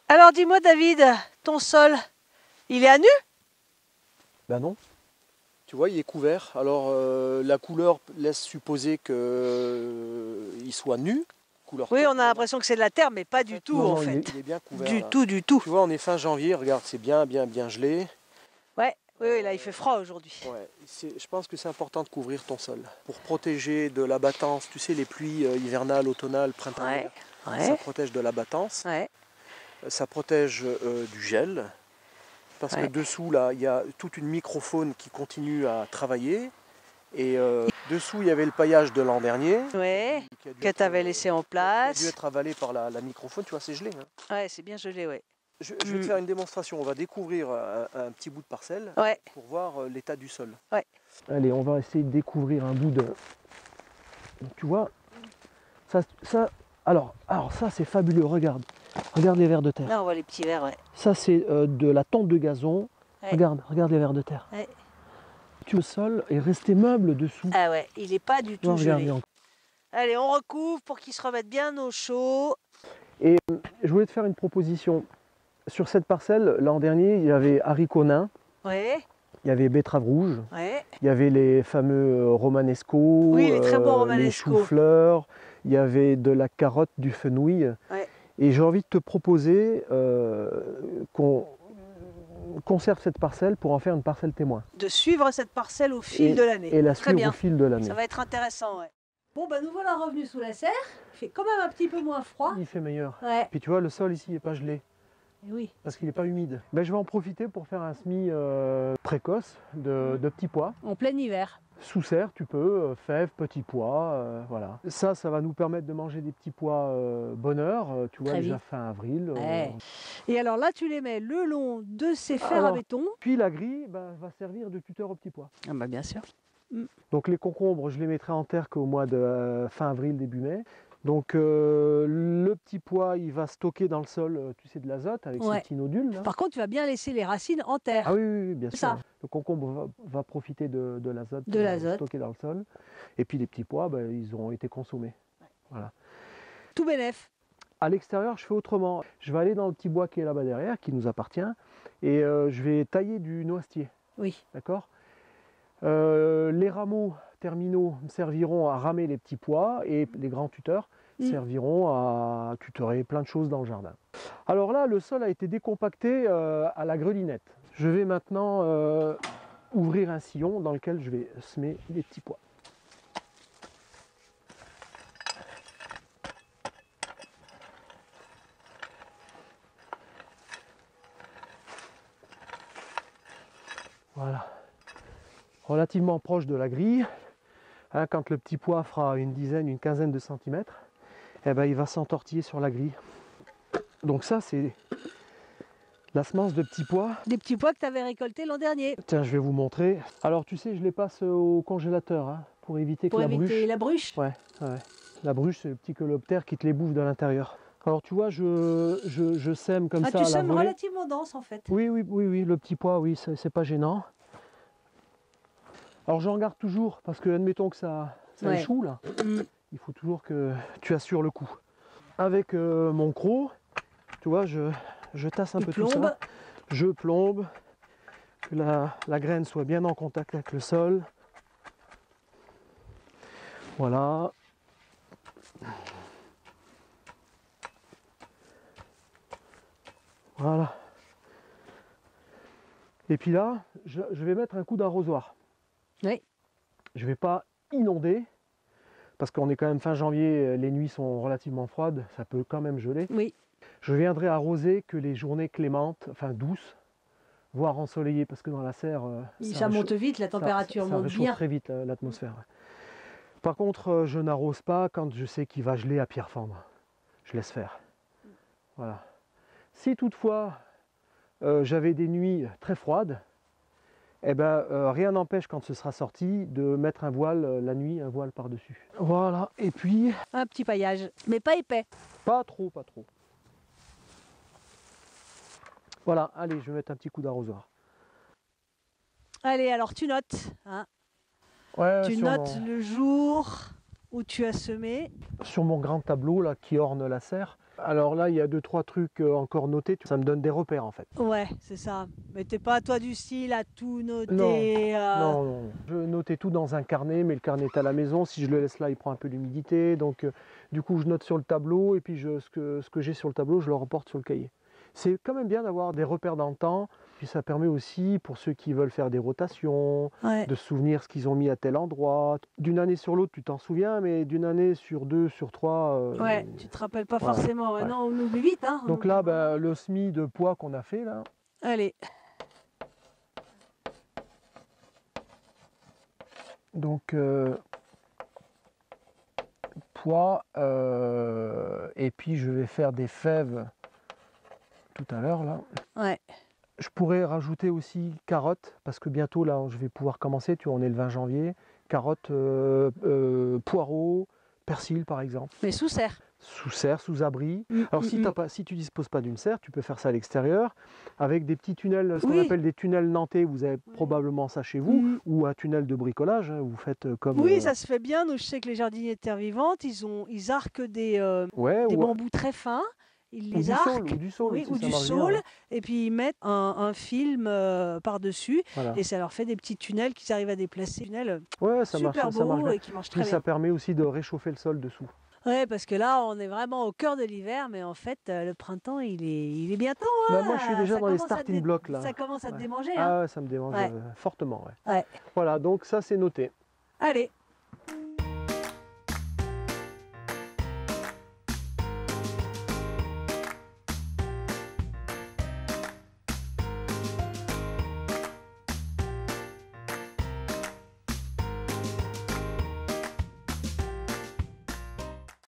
Alors dis-moi David, ton sol, il est à nu? Ben non. Tu vois, il est couvert. Alors la couleur laisse supposer qu'il soit nu. Couleur Oui, terre, on a l'impression que c'est de la terre, mais pas du tout non, en non, fait. il est bien couvert. Du Là. tout, du tout. Tu vois, on est fin janvier, regarde, c'est bien gelé. Ouais, oui, là il fait froid aujourd'hui. Ouais, je pense que c'est important de couvrir ton sol. Pour protéger de l'abattance, tu sais, les pluies hivernales, automnales, printanières, ça Ouais, protège de l'abattance. ouais, Ça protège du gel. Parce que ouais. dessous, là, il y a toute une microfaune qui continue à travailler. Et dessous, il y avait le paillage de l'an dernier. Ouais, Qui a dû que tu avais laissé en qui a dû place. être avalé par la microfaune. Tu vois, c'est gelé. Hein. Ouais, c'est bien gelé, ouais. Je vais te faire une démonstration. On va découvrir un petit bout de parcelle Ouais, pour voir l'état du sol. ouais. Allez, on va essayer de découvrir un bout de... Tu vois, alors ça, c'est fabuleux. Regarde les vers de terre. Là on voit les petits vers, ouais. Ça, c'est de la tonte de gazon. Ouais. Regarde les vers de terre. Ouais. Le sol est resté meuble dessous. Ah ouais, il n'est pas du tout Regarde, gelé. Allez, on recouvre pour qu'il se remette bien au chaud. Et je voulais te faire une proposition. Sur cette parcelle, l'an dernier, il y avait haricots nains, Ouais, il y avait betteraves rouges, ouais. il y avait les fameux romanesco, Oui, les très bons les romanesco. choux-fleurs, il y avait de la carotte, du fenouil. Ouais. Et j'ai envie de te proposer qu'on conserve cette parcelle pour en faire une parcelle témoin. De suivre cette parcelle au fil de l'année. Et la Très suivre bien. au fil de l'année. Ça va être intéressant, ouais. Bon, bah nous voilà revenus sous la serre. Il fait quand même un petit peu moins froid. Il fait meilleur. Ouais. Puis tu vois, le sol ici n'est pas gelé. Et oui. Parce qu'il n'est pas humide. Ben, je vais en profiter pour faire un semis précoce de petits pois. En plein hiver. Sous serre, tu peux, fèves, petits pois, voilà. Ça va nous permettre de manger des petits pois bonne heure, tu vois, Très déjà vite. fin avril. Ouais. Et alors là, tu les mets le long de ces fers à béton. Puis la grille va servir de tuteur aux petits pois. Ah bah bien sûr. Donc les concombres, je les mettrai en terre qu'au mois de fin avril, début mai. Donc le petit pois, il va stocker dans le sol, tu sais, de l'azote avec ses petits nodules. Là. Par contre, tu vas bien laisser les racines en terre. Ah oui, bien sûr. Ça. Le concombre va profiter de l'azote stocké dans le sol. Et puis les petits pois, ils auront été consommés. Voilà. Tout bénef. À l'extérieur, je fais autrement. Je vais aller dans le petit bois qui est là-bas derrière, qui nous appartient, et je vais tailler du noisetier. Oui. D'accord. Les rameaux terminaux serviront à ramer les petits pois et les grands tuteurs serviront à tutorer plein de choses dans le jardin. Alors là, le sol a été décompacté à la grelinette. Je vais maintenant ouvrir un sillon dans lequel je vais semer les petits pois. Voilà. Relativement proche de la grille. Hein, quand le petit pois fera une quinzaine de centimètres, eh ben, il va s'entortiller sur la grille. Donc ça, c'est la semence de petits pois. Des petits pois que tu avais récoltés l'an dernier. Tiens, je vais vous montrer. Alors tu sais, je les passe au congélateur hein, pour éviter la bruche. Ouais. La bruche, c'est le petit coloptère qui te les bouffe de l'intérieur. Alors tu vois, je sème comme ça à la volée. Tu sèmes relativement dense en fait. Oui, le petit pois, oui, c'est pas gênant. Alors j'en garde toujours, parce que admettons que ça échoue là, il faut toujours que tu assures le coup. Avec mon croc, tu vois, je tasse un peu tout ça. Je plombe, que la graine soit bien en contact avec le sol. Voilà. Voilà. Et puis là, je vais mettre un coup d'arrosoir. Oui. Je ne vais pas inonder, parce qu'on est quand même fin janvier, les nuits sont relativement froides, ça peut quand même geler. Oui. Je viendrai arroser que les journées clémentes, enfin douces, voire ensoleillées, parce que dans la serre, ça monte vite, la température monte bien. Ça réchauffe très vite l'atmosphère. Par contre, je n'arrose pas quand je sais qu'il va geler à pierre fendre. Je laisse faire. Voilà. Si toutefois j'avais des nuits très froides, eh ben, rien n'empêche quand ce sera sorti de mettre un voile la nuit, un voile par-dessus. Voilà, et puis... Un petit paillage, mais pas épais. Pas trop. Voilà, allez, je vais mettre un petit coup d'arrosoir. Allez, alors tu notes. Hein. Ouais, tu notes le jour, où tu as semé. Sur mon grand tableau là, qui orne la serre, alors là, il y a 2-3 trucs encore notés. Ça me donne des repères en fait. Ouais, c'est ça. Mais t'es pas toi du style à tout Non, noter. non, non. Je notais tout dans un carnet, mais le carnet est à la maison. Si je le laisse là, il prend un peu d'humidité. Donc, du coup, je note sur le tableau et puis ce que j'ai sur le tableau, je le reporte sur le cahier. C'est quand même bien d'avoir des repères dans le temps. Puis ça permet aussi, pour ceux qui veulent faire des rotations, Ouais. de se souvenir ce qu'ils ont mis à tel endroit. D'une année sur l'autre, tu t'en souviens, mais d'une année sur deux, sur trois... Ouais, tu te rappelles pas voilà, forcément. Ouais. ouais. Non, on oublie vite. Hein. Donc là, ben, le semis de pois qu'on a fait, là, Allez. donc pois, et puis je vais faire des fèves tout à l'heure, là. Ouais. Je pourrais rajouter aussi carottes, parce que bientôt, là, je vais pouvoir commencer, tu vois, on est le 20 janvier. Carottes, poireaux, persil, par exemple. Mais sous serre. Sous serre, sous abri. Alors si tu disposes pas d'une serre, tu peux faire ça à l'extérieur, avec des petits tunnels, ce qu'on appelle des tunnels nantais, vous avez probablement ça chez vous, ou un tunnel de bricolage, hein, vous faites comme... Oui, ça se fait bien. Nous, je sais que les jardiniers de terre vivante, ils arquent des bambous très fins. Ils les arquent, ou du saule, oui, aussi, ou ça du marche bien, saule, ouais. et puis ils mettent un film par-dessus, Voilà. et ça leur fait des petits tunnels qu'ils arrivent à déplacer. Tunnels Ouais, ça super marche, ça marche beaux bien. et qui marchent très Puis bien. ça permet aussi de réchauffer le sol dessous. Ouais, parce que là, on est vraiment au cœur de l'hiver, mais en fait, le printemps, il est bientôt. Hein. Bah, moi, je suis déjà Ça dans les commence à starting blocks, là. Ça commence à te Ouais. démanger. Hein. Ah ouais, ça me démange Ouais. fortement. Ouais. Ouais. Voilà, donc ça, c'est noté. Allez,